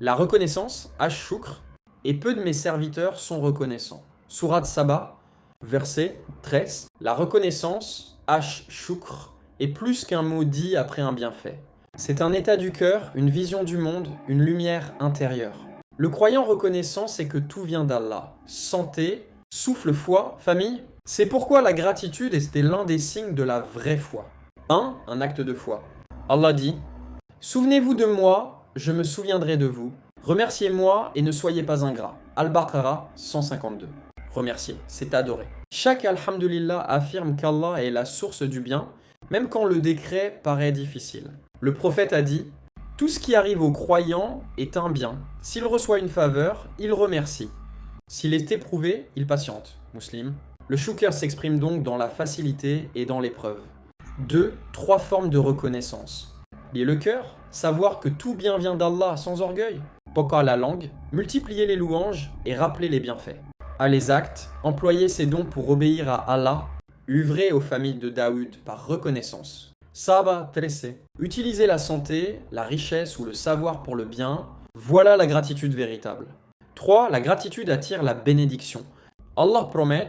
La reconnaissance, ash-shukr, et peu de mes serviteurs sont reconnaissants. Sourate Saba, verset 13. La reconnaissance, ash-shukr, est plus qu'un mot dit après un bienfait. C'est un état du cœur, une vision du monde, une lumière intérieure. Le croyant reconnaissant sait que tout vient d'Allah. Santé, souffle, foi, famille. C'est pourquoi la gratitude était l'un des signes de la vraie foi. Un acte de foi. Allah dit: Souvenez-vous de moi, je me souviendrai de vous. Remerciez-moi et ne soyez pas ingrats. Al-Baqarah 152. Remercier, c'est adorer. Chaque Alhamdulillah affirme qu'Allah est la source du bien, même quand le décret paraît difficile. Le prophète a dit: Tout ce qui arrive au croyant est un bien. S'il reçoit une faveur, il remercie. S'il est éprouvé, il patiente. Muslim. Le shukr s'exprime donc dans la facilité et dans l'épreuve. 2. 3 formes de reconnaissance. Lier le cœur, savoir que tout bien vient d'Allah sans orgueil. Poka la langue, multiplier les louanges et rappeler les bienfaits. A les actes, employer ses dons pour obéir à Allah, œuvrer aux familles de Daoud par reconnaissance. Saba tressé, utiliser la santé, la richesse ou le savoir pour le bien, voilà la gratitude véritable. 3. La gratitude attire la bénédiction. Allah promet: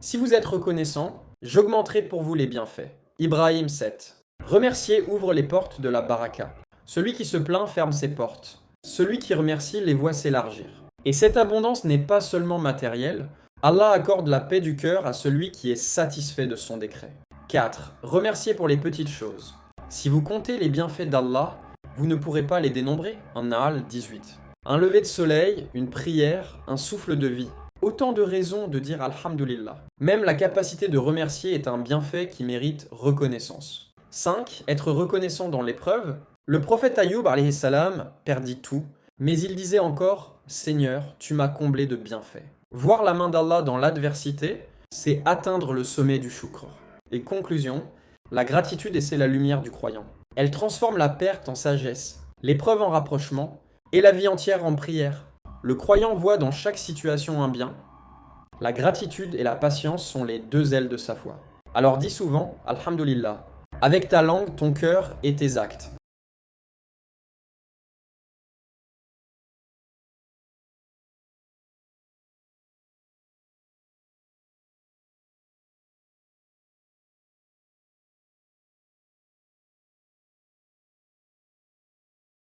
Si vous êtes reconnaissant, j'augmenterai pour vous les bienfaits. Ibrahim 7. Remercier ouvre les portes de la baraka. Celui qui se plaint ferme ses portes. Celui qui remercie les voit s'élargir. Et cette abondance n'est pas seulement matérielle. Allah accorde la paix du cœur à celui qui est satisfait de son décret. 4. Remercier pour les petites choses. Si vous comptez les bienfaits d'Allah, vous ne pourrez pas les dénombrer. An-Nahl 18. Un lever de soleil, une prière, un souffle de vie. Autant de raisons de dire Alhamdulillah. Même la capacité de remercier est un bienfait qui mérite reconnaissance. 5. Être reconnaissant dans l'épreuve. Le prophète Ayoub alayhi salam perdit tout, mais il disait encore: Seigneur, tu m'as comblé de bienfaits. Voir la main d'Allah dans l'adversité, c'est atteindre le sommet du shukr. Et conclusion, la gratitude c'est la lumière du croyant. Elle transforme la perte en sagesse, l'épreuve en rapprochement, et la vie entière en prière. Le croyant voit dans chaque situation un bien. La gratitude et la patience sont les 2 ailes de sa foi. Alors dis souvent Alhamdulillah, avec ta langue, ton cœur et tes actes.